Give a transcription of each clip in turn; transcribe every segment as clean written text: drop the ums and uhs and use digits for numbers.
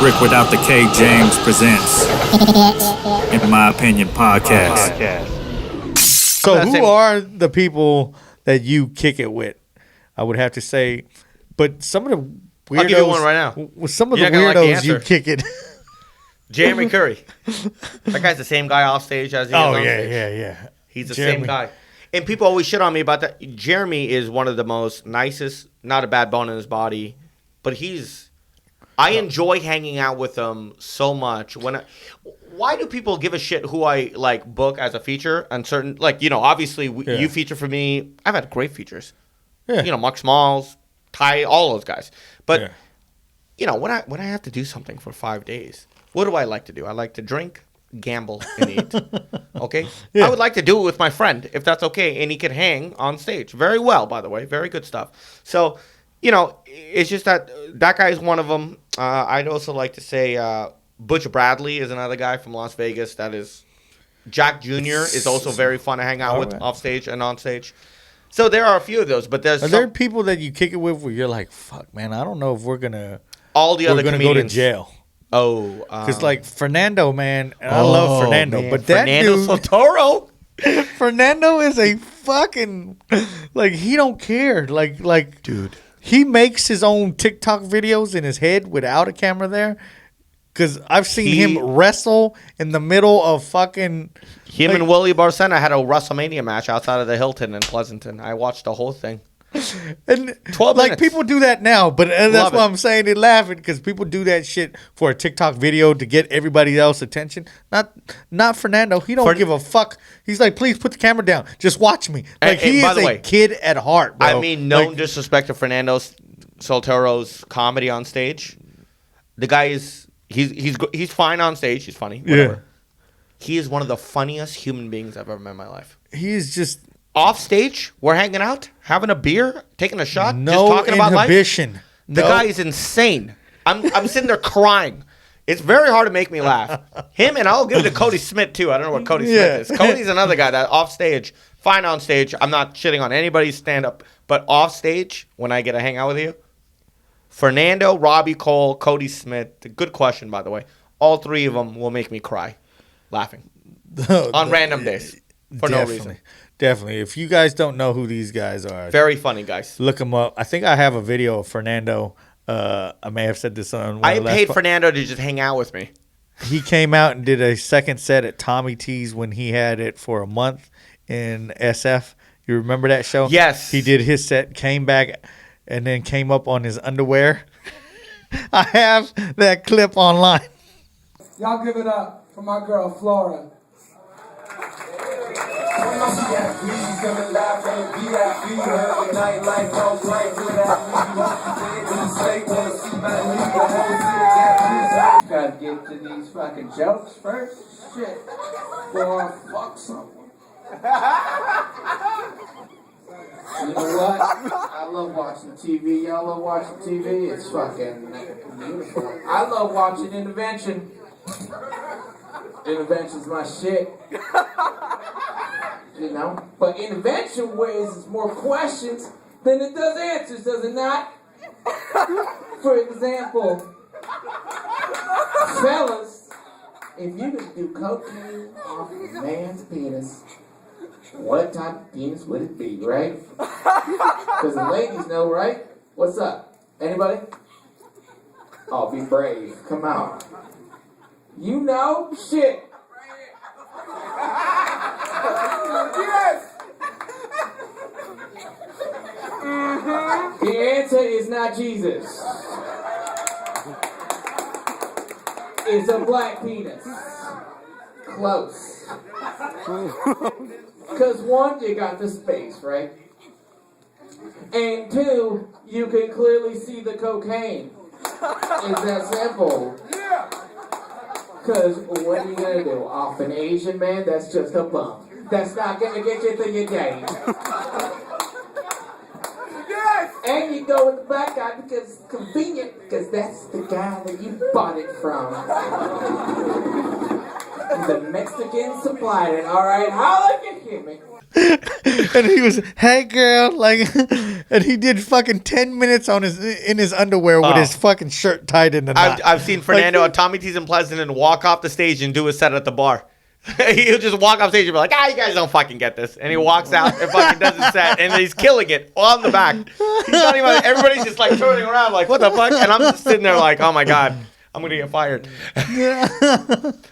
Rick Without the K James presents In My Opinion Podcast. So who are the people that you kick it with? I would have to say, but some of the weirdos. I'll give you one right now. With some of the You're not gonna like the weirdos, you answer. kick it. Jeremy Curry. That guy's the same guy off stage as he is on stage. yeah. He's the Jeremy. same guy. And people always shit on me about that. Jeremy is one of the most nicest, not a bad bone in his body, but I enjoy hanging out with him so much. Why do people give a shit who I like book as a feature on certain, like, obviously you feature for me. I've had great features. Yeah. Mark Smalls, Ty, all those guys. But, when I have to do something for 5 days, what do I like to do? I like to drink, gamble, and eat. Okay? Yeah. I would like to do it with my friend, if that's okay, and he could hang on stage. Very well, by the way. Very good stuff. So, it's just that guy is one of them. I'd also like to say Butch Bradley is another guy from Las Vegas. That is Jack Jr. is also very fun to hang out with off stage and on stage. So there are a few of those, but Are there people that you kick it with where you're like, fuck, man, I don't know if we're gonna all the other go to jail. Oh, Because like Fernando, man, and I love Fernando, but that Fernando dude, Sotoro. Fernando is a fucking like he don't care, like Dude. He makes his own TikTok videos in his head without a camera there. Because I've seen him wrestle in the middle of fucking... Him and Willie Barcena had a WrestleMania match outside of the Hilton in Pleasanton. I watched the whole thing. And 12 like minutes. people do that now, but that's Love why it. I'm saying they're laughing because people do that shit for a TikTok video to get everybody else's attention. Not Fernando. He don't give a fuck. He's like, please put the camera down. Just watch me. Like he by is the a way, kid at heart, bro. I mean, no Like, disrespect to Fernando Soltero's comedy on stage. The guy is he's fine on stage. He's funny. Whatever. Yeah. He is one of the funniest human beings I've ever met in my life. he is just Off stage, we're hanging out, having a beer, taking a shot, no just talking about life. inhibition. The guy is insane. I'm sitting there crying. It's very hard to make me laugh. Him, and I'll give it to Cody Smith too. I don't know what Cody Smith is. Cody's another guy that off stage, fine on stage. I'm not shitting on anybody's stand up, but off stage, when I get to hang out with you, Fernando, Robbie Cole, Cody Smith. Good question, by the way. All three of them will make me cry, laughing on random days for no reason. Definitely. If you guys don't know who these guys are, Very funny guys. look them up. I think I have a video of Fernando. I may have said this on one I of the last paid po- Fernando to just hang out with me. He came out and did a second set at Tommy T's when he had it for a month in SF. You remember that show? Yes. He did his set, came back, and then came up on his underwear. I have that clip online. Y'all give it up for my girl Flora. Gotta get to these fucking jokes first. Shit. Or fuck someone. You know what? I love watching TV. Y'all love watching TV? It's fucking beautiful. I love watching Intervention. Intervention's my shit. But Intervention raises more questions than it does answers, does it not? For example, fellas, if you could do cocaine off a man's penis, what type of penis would it be, right? Because the ladies know, right? What's up? Anybody? Oh, be brave. Come on. You know? Shit. Yes. The answer is not Jesus. It's a black penis. Close. Because one, you got the space, right? And two, you can clearly see the cocaine. It's that simple. Because what are you going to do? Off an Asian man? That's just a bump. That's not going to get you through your day. Yes! And you go with the black guy because it's convenient. Because that's the guy that you bought it from. The Mexican supplied it. All right? Holla if you hear me. And he was, hey girl, like, and he did fucking 10 minutes in his underwear with his fucking shirt tied in the knot. I've seen Fernando at Tommy T's in Pleasanton walk off the stage and do a set at the bar. He'll just walk off stage and be like, you guys don't fucking get this. And he walks out and fucking does his set, and he's killing it on the back. He's not even, everybody's just like turning around like, what the fuck? And I'm just sitting there like, oh my God, I'm going to get fired.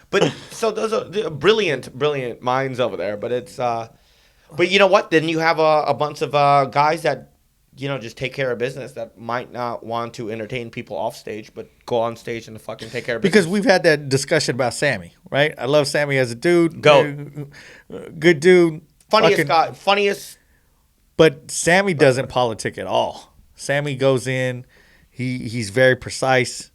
But so those are brilliant minds over there. But it's, but you know what? Then you have a bunch of guys that, just take care of business that might not want to entertain people off stage, but go on stage and fucking take care of business. Because we've had that discussion about Sammy, right? I love Sammy as a dude. Good dude. Funniest guy. Funniest. But Sammy doesn't politic at all. Sammy goes in. He's very precise.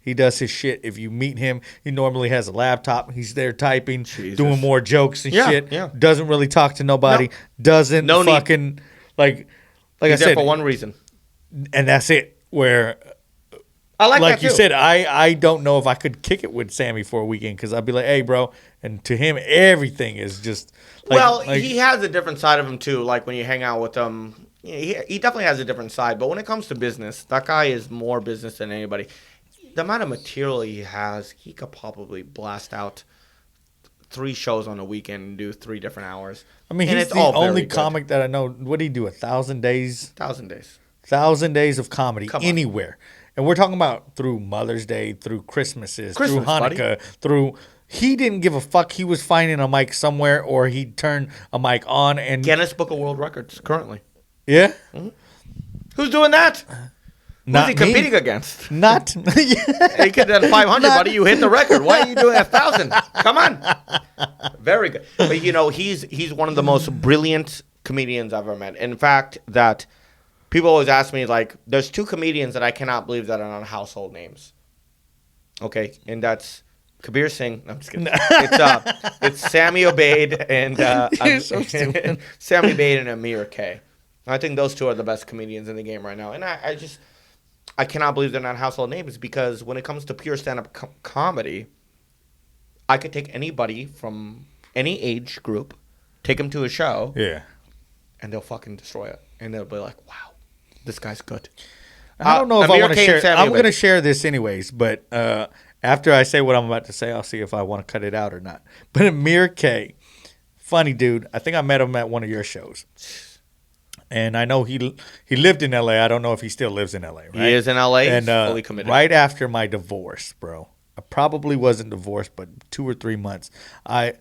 He does his shit. If you meet him, he normally has a laptop. He's there typing, doing more jokes and shit. Yeah. Doesn't really talk to nobody. Doesn't fucking, like He's I said, there for one reason. And that's it. Where, like you said, I don't know if I could kick it with Sammy for a weekend because I'd be like, hey, bro. And to him, everything is just. He has a different side of him, too. Like when you hang out with him, he definitely has a different side. But when it comes to business, that guy is more business than anybody. The amount of material he has, he could probably blast out 3 shows on a weekend and do 3 different hours. I mean, he's the only comic that I know. What did he do? 1,000 days? 1,000 days. 1,000 days of comedy anywhere. And we're talking about through Mother's Day, through Christmas, through Hanukkah, through... He didn't give a fuck. He was finding a mic somewhere, or he'd turn a mic on and... Guinness Book of World Records, currently. Yeah? Mm-hmm. Who's doing that? Who's he competing against? Not... He could have done 500, buddy. You hit the record. Why are you doing 1,000? Come on. Very good. But, he's one of the most brilliant comedians I've ever met. In fact, that people always ask me, like, there's 2 comedians that I cannot believe that are not household names. Okay? And that's Kabir Singh. No, I'm just kidding. It's Sammy Obaid and... You're so stupid. Sammy Obaid and Amir K. I think those 2 are the best comedians in the game right now. And I cannot believe they're not household names because when it comes to pure stand-up comedy, I could take anybody from any age group, take them to a show, and they'll fucking destroy it. And they'll be like, wow, this guy's good. I don't know if I want to share. I'm going to share this anyways, but after I say what I'm about to say, I'll see if I want to cut it out or not. But Amir K, funny dude. I think I met him at one of your shows. And I know he lived in L.A. I don't know if he still lives in L.A., right? He is in L.A. And he's fully committed. Right after my divorce, bro. I probably wasn't divorced, but 2 or 3 months. I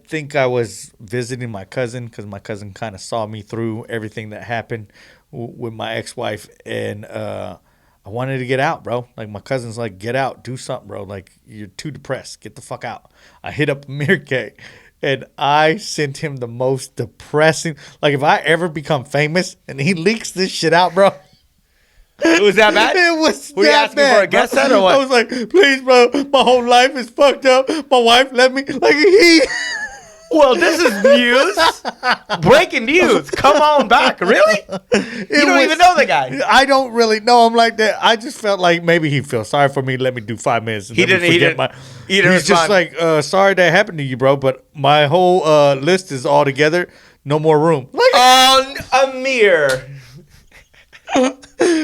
think I was visiting my cousin because my cousin kind of saw me through everything that happened with my ex-wife. And I wanted to get out, bro. Like, my cousin's like, get out. Do something, bro. Like, you're too depressed. Get the fuck out. I hit up Amir K. And I sent him the most depressing. Like, if I ever become famous and he leaks this shit out, bro. It was that bad? It was Were you asking for a guest set or what? I was like, please, bro. My whole life is fucked up. My wife let me. Like, he. Well, this is news. Breaking news. Come on back. Really? You don't even know the guy. I don't really know him like that. I just felt like maybe he felt sorry for me. Let me do 5 minutes. And He didn't He's just like, sorry that happened to you, bro. But my whole list is all together. No more room. Like, Amir.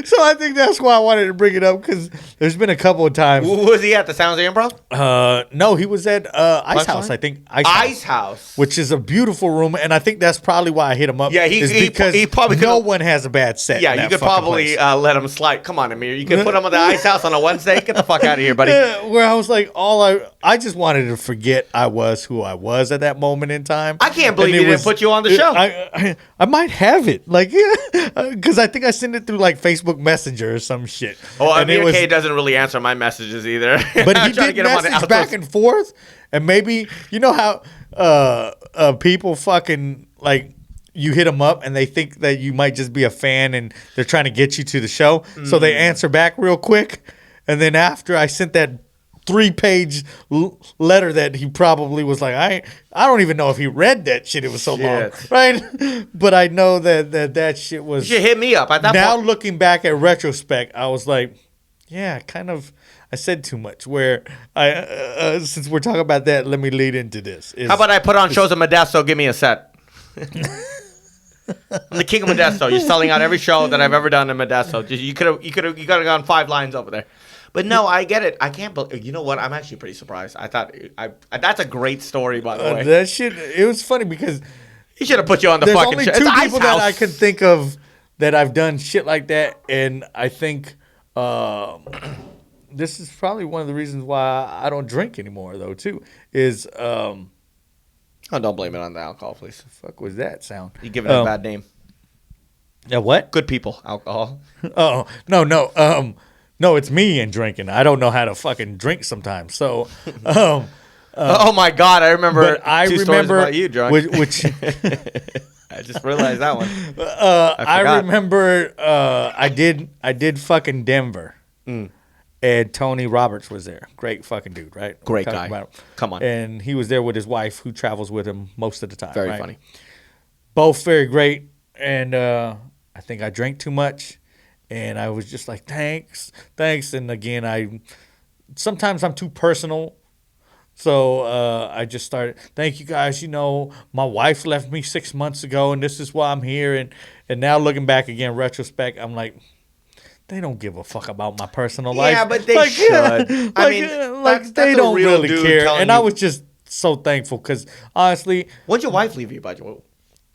So I think that's why I wanted to bring it up because there's been a couple of times. Was he at the Sounds of Improv? No, he was at Ice House, I think. Ice House. Which is a beautiful room, and I think that's probably why I hit him up. Yeah, he probably no one has a bad set. Yeah, you could probably let him slide. Come on, Amir. You could put him on the Ice House on a Wednesday. Get the fuck out of here, buddy. Yeah, where I was like, I just wanted to forget I was who I was at that moment in time. I can't believe he didn't put you on the show. I might have it, like, because I think I sent it through like Facebook Messenger or some shit. Oh, Amir K doesn't really answer my messages either. But he did message back and forth, and maybe you know how people fucking like you hit them up and they think that you might just be a fan and they're trying to get you to the show, so they answer back real quick, and then after I sent that 3-page letter that he probably was like, I don't even know if he read that shit. It was so long, right? But I know that shit was. You should hit me up at that now point. Looking back at retrospect, I was like, yeah, kind of. I said too much. Where I since we're talking about that, let me lead into this. How about I put on shows of Modesto? Give me a set. I'm the king of Modesto. You're selling out every show that I've ever done in Modesto. You could have gone 5 lines over there. But no, I get it. I can't believe. You know what? I'm actually pretty surprised. I thought that's a great story, by the way. That shit. It was funny because He should have put you on the there's fucking only show. two It's people Ice that I House. can think of that I've done shit like that, and I think this is probably one of the reasons why I don't drink anymore, though. Too is Oh, don't blame it on the alcohol, please. fuck was that sound? You're giving it a bad name. Yeah, what? Good people, alcohol. Oh no, no, it's me and drinking. I don't know how to fucking drink sometimes. So, oh my God, I remember but I two stories remember about you drunk. which I just realized that one. I forgot. remember I did fucking Denver. And Tony Roberts was there. Great fucking dude, right? Great Talking guy. about him. Come on. And he was there with his wife, who travels with him most of the time. Very right? funny. Both very great. And I think I drank too much. And I was just like, thanks. And again, sometimes I'm too personal. So I just started, thank you guys. You know, my wife left me 6 months ago, and this is why I'm here. And now looking back again, retrospect, I'm like, they don't give a fuck about my personal life. Yeah, but they should. I mean, that's they a don't real really dude care. telling And I you- was just so thankful because honestly, When'd your wife leave you, by the way?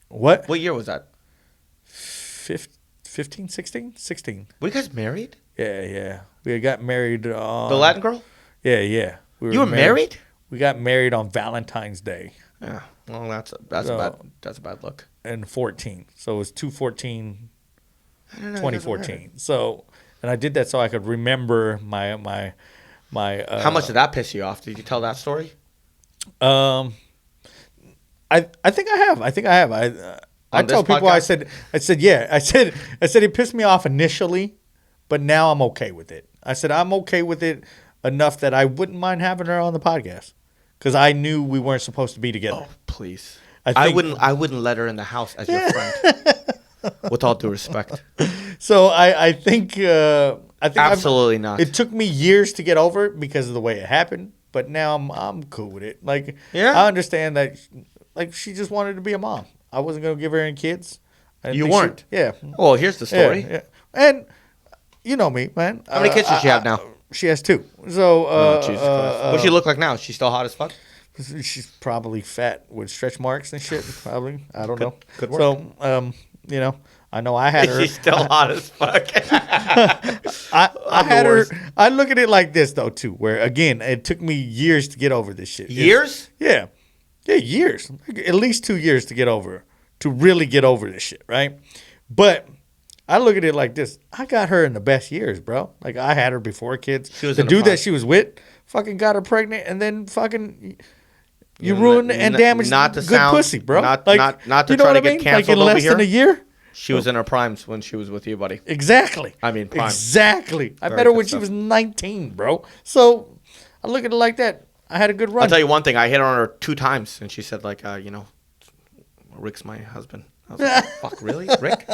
what? What year was that? 15, 16? 16. Were you guys married? Yeah. We got married. The Latin girl? Yeah. You were married? We got married on Valentine's Day Yeah. Well, that's a bad look. in 14. So it was 2/14, I don't know. 2014. So, and I did that so I could remember my. How much did that piss you off? Did you tell that story? I think I have. I On tell this people podcast? I said it pissed me off initially, but now I'm okay with it. I said I'm okay with it enough that I wouldn't mind having her on the podcast because I knew we weren't supposed to be together. Oh, please. I I think- wouldn't let her in the house as your friend. With all due respect. So I think Absolutely not. It took me years to get over it because of the way it happened, but now I'm cool with it. Like Yeah. I understand that like she just wanted to be a mom. I wasn't gonna give her any kids. I didn't You think she- weren't? Yeah. Well, here's the story. Yeah. And you know me, man. How many kids does she have now? She has 2. So Oh, Jesus Christ. What does she look like now? She's still hot as fuck? she's probably fat with stretch marks and shit. Probably. I don't know. good work. So you know, I know I had her. She's still hot as fuck. I had her. worst. I look at it like this though too, where again it took me years to get over this shit. Years? Yeah, years. At least 2 years to really get over this shit, right? But I look at it like this: I got her in the best years, bro. Like I had her before kids. She was The in her dude prime. that she was with, fucking got her pregnant, and then fucking. You ruined and damaged not to good sound- pussy, bro. not- like, not to you know try what to I get mean? Like canceled in less over than a here. year. She was in her primes when she was with you, buddy. Exactly. I mean, prime. Exactly. I Very met her good when she stuff. was 19, bro. So I look at it like that. I had a good run. I'll tell you one thing. I hit on her 2 times, and she said, like, Rick's my husband. I was like, fuck, really? Rick?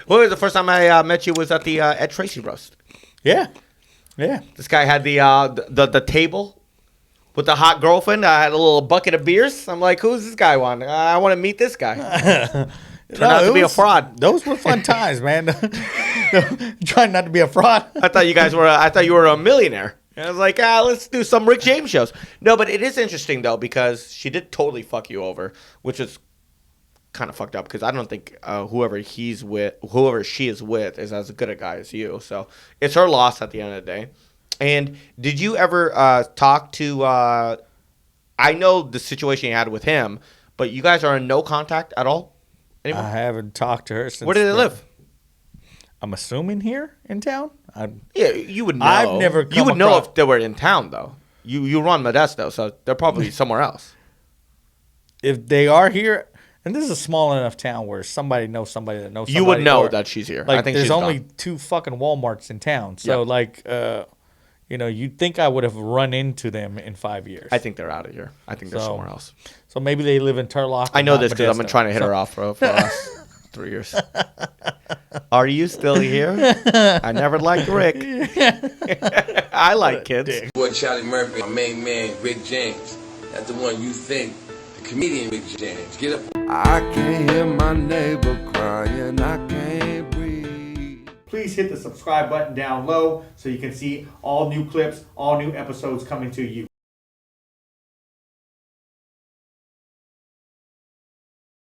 Well, the first time I met you was at the Ed Tracy roast. Yeah. This guy had the table with the hot girlfriend. I had a little bucket of beers. I'm like, who's this guy want? I want to meet this guy. Turned out to be a fraud. Those were fun times, man. Trying not to be a fraud. I thought you were a millionaire. And I was like, let's do some Ric James shows. No, but it is interesting though because she did totally fuck you over, which is kind of fucked up because I don't think whoever she is with is as good a guy as you. So it's her loss at the end of the day. And did you ever talk to? I know the situation you had with him, but you guys are in no contact at all anymore. I haven't talked to her since. Where did they live? I'm assuming here in town. Yeah, you would know. I've never You come would know across- if they were in town though. You run Modesto, so they're probably somewhere else. If they are here, and this is a small enough town where somebody knows somebody that knows somebody. You would know or- that she's here. Like, I think there's she's only gone. 2 fucking Walmarts in town. So, Yeah. you'd think I would have run into them in 5 years. I think they're out of here. I think they're So, somewhere else. So maybe they live in Turlock. I know not this because I've been Modesto. trying to hit her off for us 3 years. Are you still here? I never liked Rick. I like kids. Boy Charlie Murphy, my main man Ric James. That's the one you think to comedian Ric James. Get up. I can't hear my neighbor crying, I can't breathe. Please hit the subscribe button down low so you can see all new clips, all new episodes coming to you.